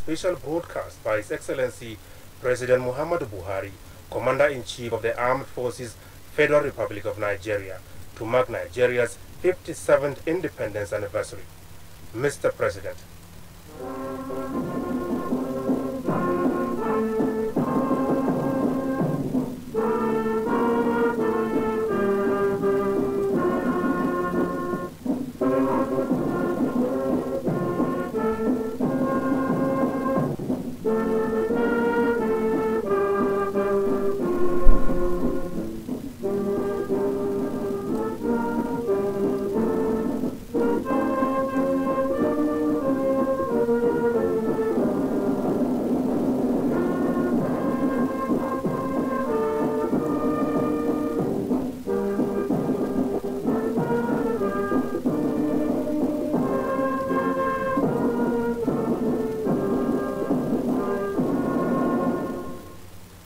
special broadcast by His Excellency President Muhammadu Buhari, Commander-in-Chief of the Armed Forces, Federal Republic of Nigeria, to mark Nigeria's 57th independence anniversary. Mr. President.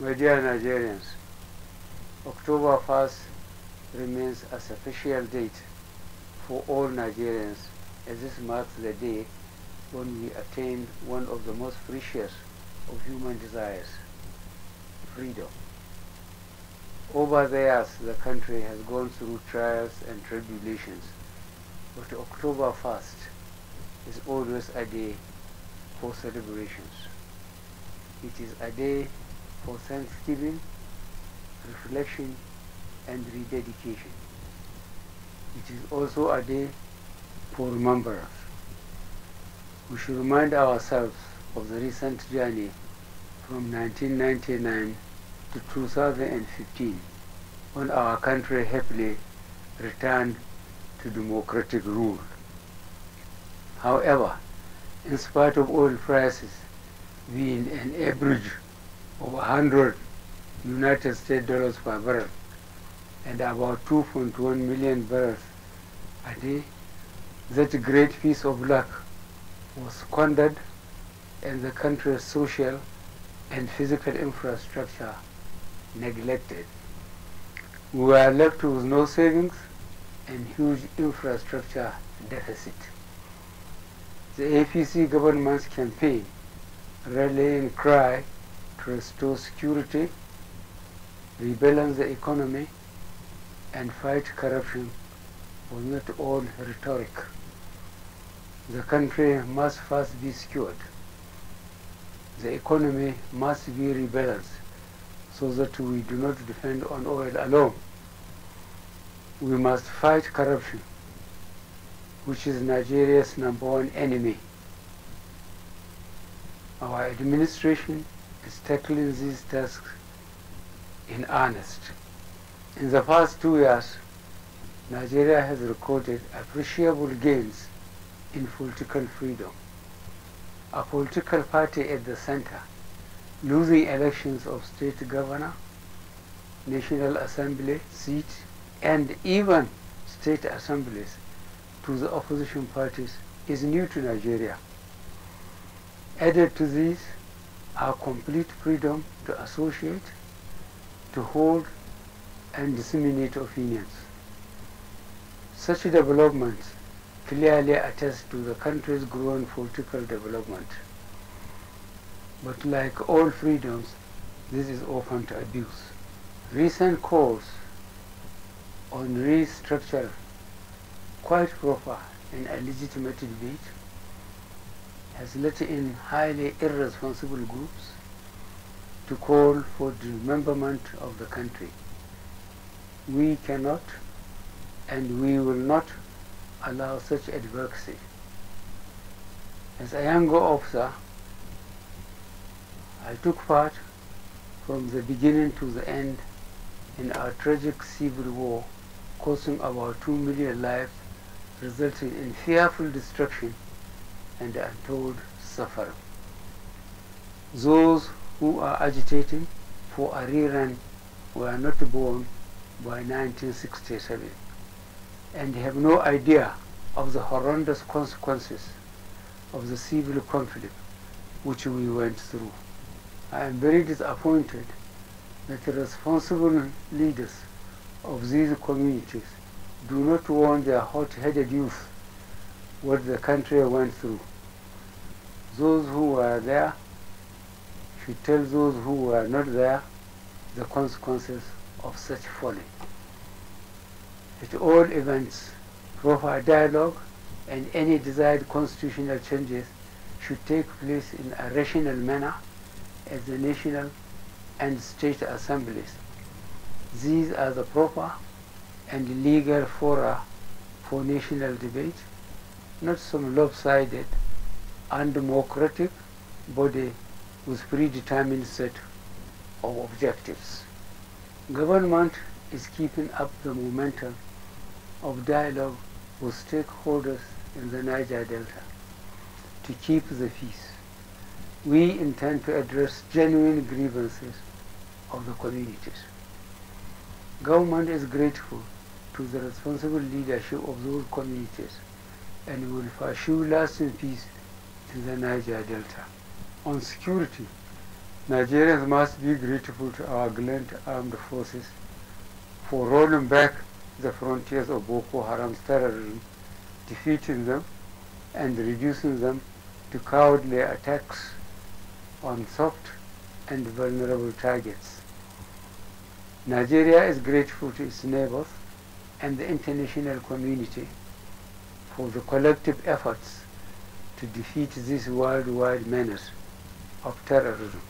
My dear Nigerians, October 1st remains a special date for all Nigerians, as this marks the day when we attain one of the most precious of human desires, freedom. Over the years, the country has gone through trials and tribulations, but October 1st is always a day for celebrations. It is a day for thanksgiving, reflection, and rededication. It is also a day for remembrance. We should remind ourselves of the recent journey from 1999 to 2015, when our country happily returned to democratic rule. However, in spite of oil prices being an average of 100 United States dollars per barrel and about 2.1 million barrels a day, that great piece of luck was squandered and the country's social and physical infrastructure neglected. We were left with no savings and huge infrastructure deficit. The APC government's campaign, rallying cry to restore security, rebalance the economy, and fight corruption was not all rhetoric. The country must first be secured. The economy must be rebalanced so that we do not depend on oil alone. We must fight corruption, which is Nigeria's #1 enemy. Our administration is tackling these tasks in earnest. In the past 2 years, Nigeria has recorded appreciable gains in political freedom. A political party at the center losing elections of state governor, National Assembly seats, and even state assemblies to the opposition parties is new to Nigeria. Added to these are complete freedom to associate, to hold, and disseminate opinions. Such developments clearly attest to the country's growing political development. But like all freedoms, this is open to abuse. Recent calls on restructure, quite proper and a legitimate debate, has let in highly irresponsible groups to call for dismemberment of the country. We cannot and we will not allow such advocacy. As a younger officer, I took part from the beginning to the end in our tragic civil war, costing about 2 million lives, resulting in fearful destruction and untold suffering. Those who are agitating for a rerun were not born by 1967 and have no idea of the horrendous consequences of the civil conflict which we went through. I am very disappointed that the responsible leaders of these communities do not warn their hot-headed youth what the country went through. Those who were there should tell those who were not there the consequences of such folly. At all events, proper dialogue and any desired constitutional changes should take place in a rational manner at the national and state assemblies. These are the proper and legal fora for national debate, not some lopsided, undemocratic body with predetermined set of objectives. Government is keeping up the momentum of dialogue with stakeholders in the Niger Delta to keep the peace. We intend to address genuine grievances of the communities. Government is grateful to the responsible leadership of those communities and will pursue lasting peace in the Niger Delta. On security, Nigerians must be grateful to our gallant armed forces for rolling back the frontiers of Boko Haram's terrorism, defeating them and reducing them to cowardly attacks on soft and vulnerable targets. Nigeria is grateful to its neighbors and the international community for the collective efforts to defeat this worldwide menace of terrorism.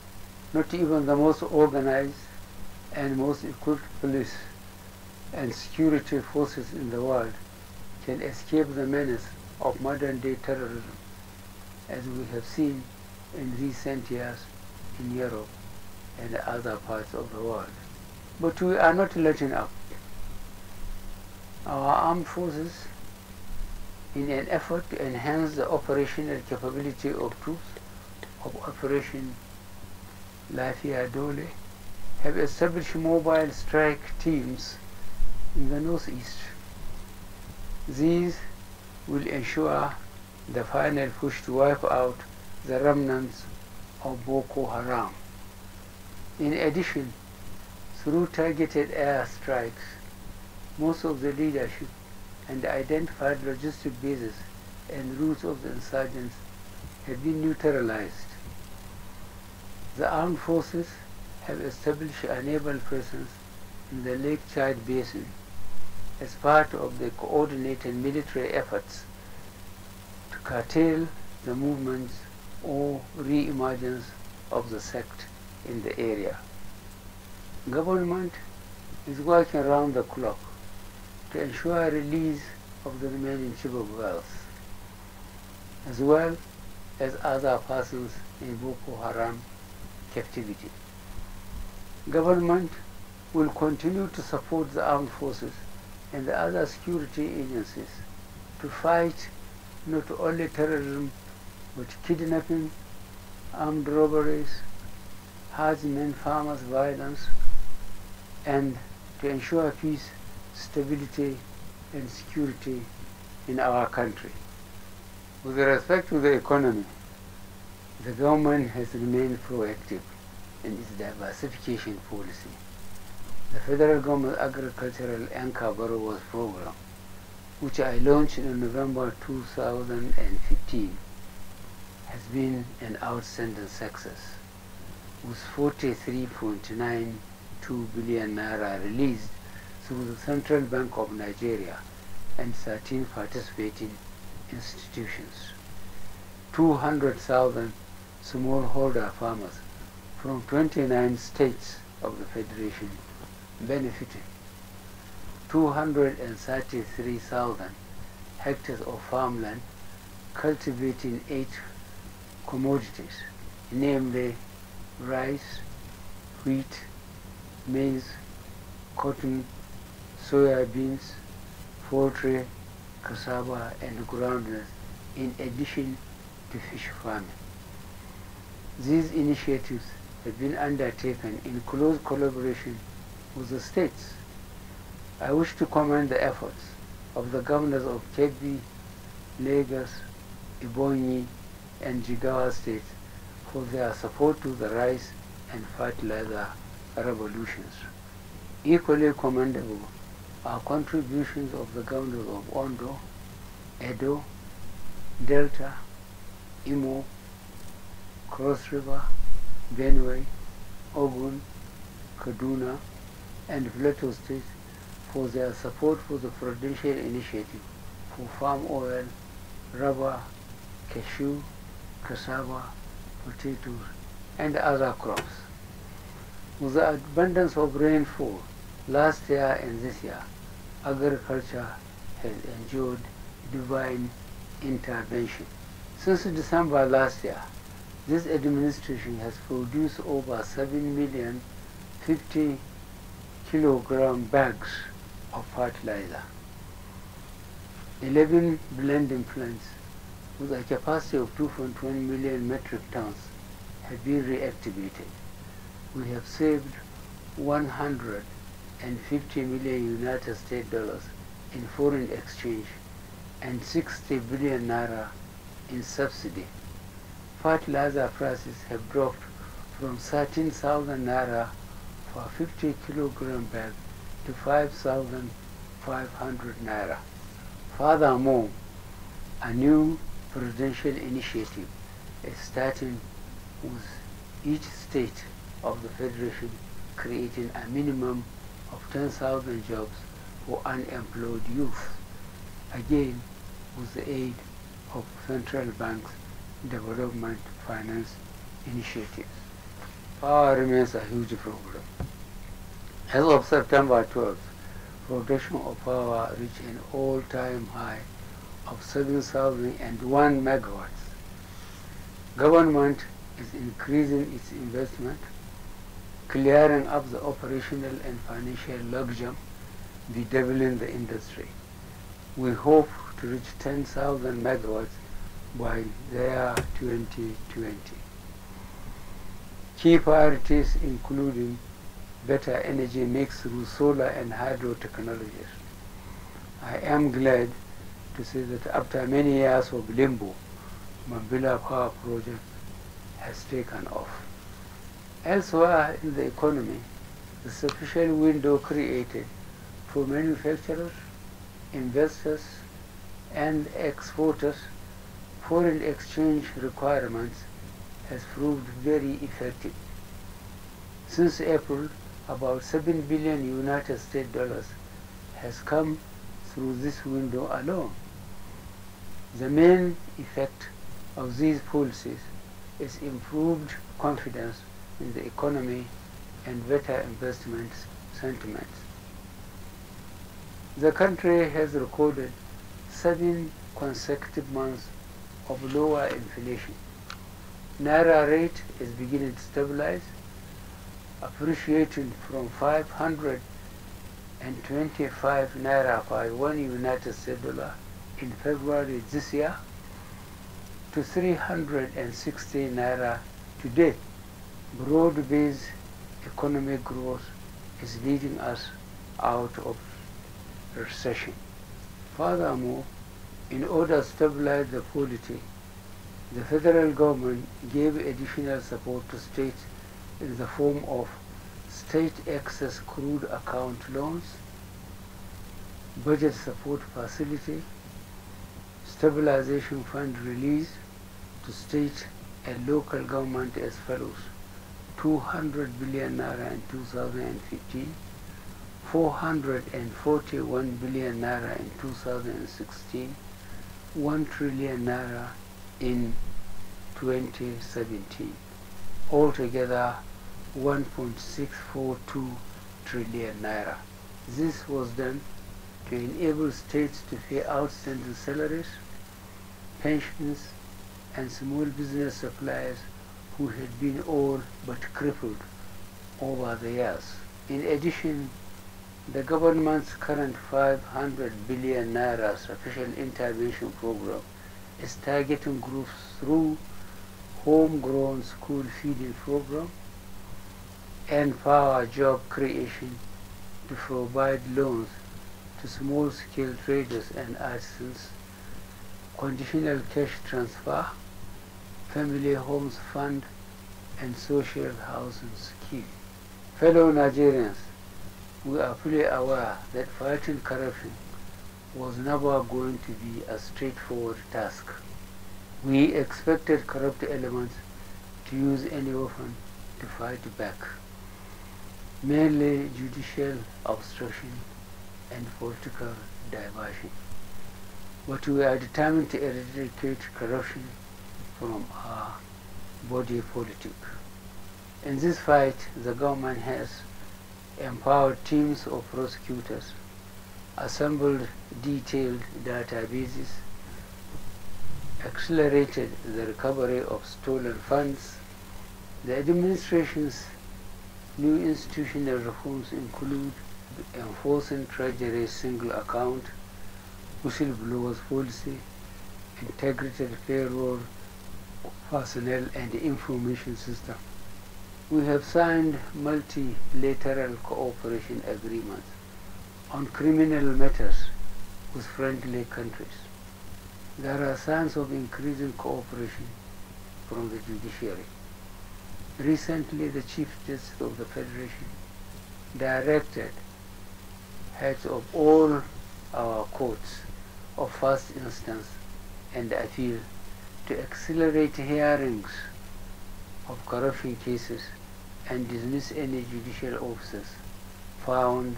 Not even the most organized and most equipped police and security forces in the world can escape the menace of modern-day terrorism, as we have seen in recent years in Europe and other parts of the world. But we are not letting up. Our armed forces, in an effort to enhance the operational capability of troops of Operation Lafia Dole, have established mobile strike teams in the northeast. These will ensure the final push to wipe out the remnants of Boko Haram. In addition, through targeted air strikes, most of the leadership and identified logistic bases and routes of the insurgents have been neutralized. The armed forces have established a naval presence in the Lake Chad Basin as part of the coordinated military efforts to curtail the movements or re-emergence of the sect in the area. Government is working around the clock to ensure release of the remaining Chibok girls, as well as other persons in Boko Haram captivity. Government will continue to support the armed forces and the other security agencies to fight not only terrorism but kidnapping, armed robberies, herdsmen, farmers violence, and to ensure peace, stability, and security in our country. With respect to the economy, the government has remained proactive in its diversification policy. The federal government agricultural anchor borrowers program, which I launched in November 2015, has been an outstanding success, with 43.92 billion naira released through the Central Bank of Nigeria and 13 participating institutions. 200,000 smallholder farmers from 29 states of the Federation benefited. 233,000 hectares of farmland cultivating 8 commodities, namely rice, wheat, maize, cotton, soya beans, poultry, cassava, and groundnuts, in addition to fish farming. These initiatives have been undertaken in close collaboration with the states. I wish to commend the efforts of the governors of Kebbi, Lagos, Ebonyi, and Jigawa states for their support to the rice and fertilizer revolutions. Equally commendable are contributions of the governors of Ondo, Edo, Delta, Imo, Cross River, Benue, Ogun, Kaduna, and Plateau State for their support for the Presidential Initiative for palm oil, rubber, cashew, cassava, potatoes, and other crops. With the abundance of rainfall last year and this year, agriculture has enjoyed divine intervention. Since December last year, this administration has produced over 7,050,000 bags of fertilizer. 11 blending plants with a capacity of 2.1 million metric tons have been reactivated. We have saved 150 million United States dollars in foreign exchange and 60 billion naira in subsidy. Fertilizer prices have dropped from 13,000 naira for a 50 kilogram bag to 5,500 naira. Furthermore, a new presidential initiative is starting with each state of the Federation creating a minimum of 10,000 jobs for unemployed youth, again with the aid of central banks' development finance initiatives. Power remains a huge problem. As of September 12th, production of power reached an all-time high of 7,001 megawatts. Government is increasing its investment, clearing up the operational and financial logjam, bedeviling the industry. We hope to reach 10,000 megawatts by the year 2020. Key priorities including better energy mix through solar and hydro technologies. I am glad to say that after many years of limbo, Mambila Power Project has taken off. Elsewhere in the economy, the sufficient window created for manufacturers, investors, and exporters foreign exchange requirements has proved very effective. Since April, about 7 billion United States dollars has come through this window alone. The main effect of these policies is improved confidence in the economy and better investment sentiments. The country has recorded 7 consecutive months of lower inflation. Naira rate is beginning to stabilize, appreciating from 525 naira per 1 United States dollar in February this year to 360 naira today. Broad-based economic growth is leading us out of recession. Furthermore, in order to stabilize the polity, the federal government gave additional support to states in the form of state excess crude account loans, budget support facility, stabilization fund release to state and local government as follows: 200 billion naira in 2015, 441 billion naira in 2016, 1 trillion naira in 2017. Altogether, 1.642 trillion naira. This was done to enable states to pay outstanding salaries, pensions, and small business suppliers who had been all but crippled over the years. In addition, the government's current 500 billion naira special intervention program is targeting groups through homegrown school feeding program and power job creation to provide loans to small-scale traders and artisans, conditional cash transfer, family homes fund, and social housing scheme. Fellow Nigerians, we are fully aware that fighting corruption was never going to be a straightforward task. We expected corrupt elements to use any weapon to fight back, mainly judicial obstruction and political diversion. But we are determined to eradicate corruption from our body politic. In this fight, the government has empowered teams of prosecutors, assembled detailed databases, accelerated the recovery of stolen funds. The administration's new institutional reforms include enforcing Treasury's single account, whistleblowers policy, integrated payroll, personnel and information system. We have signed multilateral cooperation agreements on criminal matters with friendly countries. There are signs of increasing cooperation from the judiciary. Recently, the Chief Justice of the Federation directed heads of all our courts of first instance and appeal to accelerate hearings of corruption cases and dismiss any judicial officers found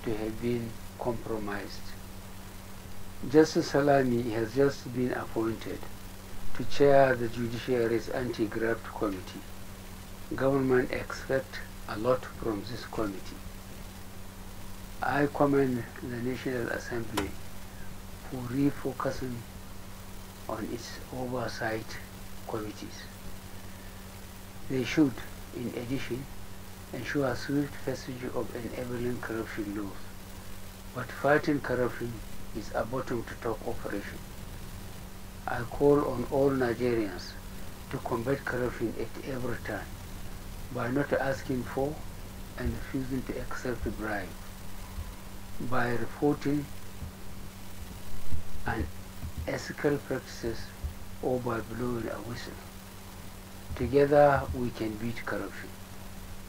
to have been compromised. Justice Salami has just been appointed to chair the Judiciary's Anti-Graft Committee. Government expects a lot from this committee. I commend the National Assembly for refocusing on its oversight committees. They should, in addition, ensure swift passage of enabling corruption laws. But fighting corruption is a bottom-to-top operation. I call on all Nigerians to combat corruption at every turn by not asking for and refusing to accept a bribe, by reporting unethical practices or by blowing a whistle. Together we can beat corruption.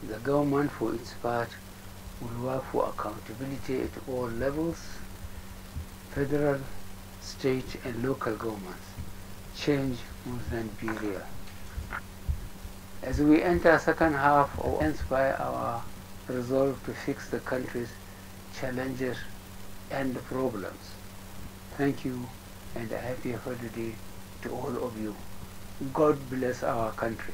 The government, for its part, will work for accountability at all levels, federal, state and local governments. Change must then be real. As we enter second half, inspire our resolve to fix the country's challenges and problems. Thank you and a happy holiday to all of you. God bless our country.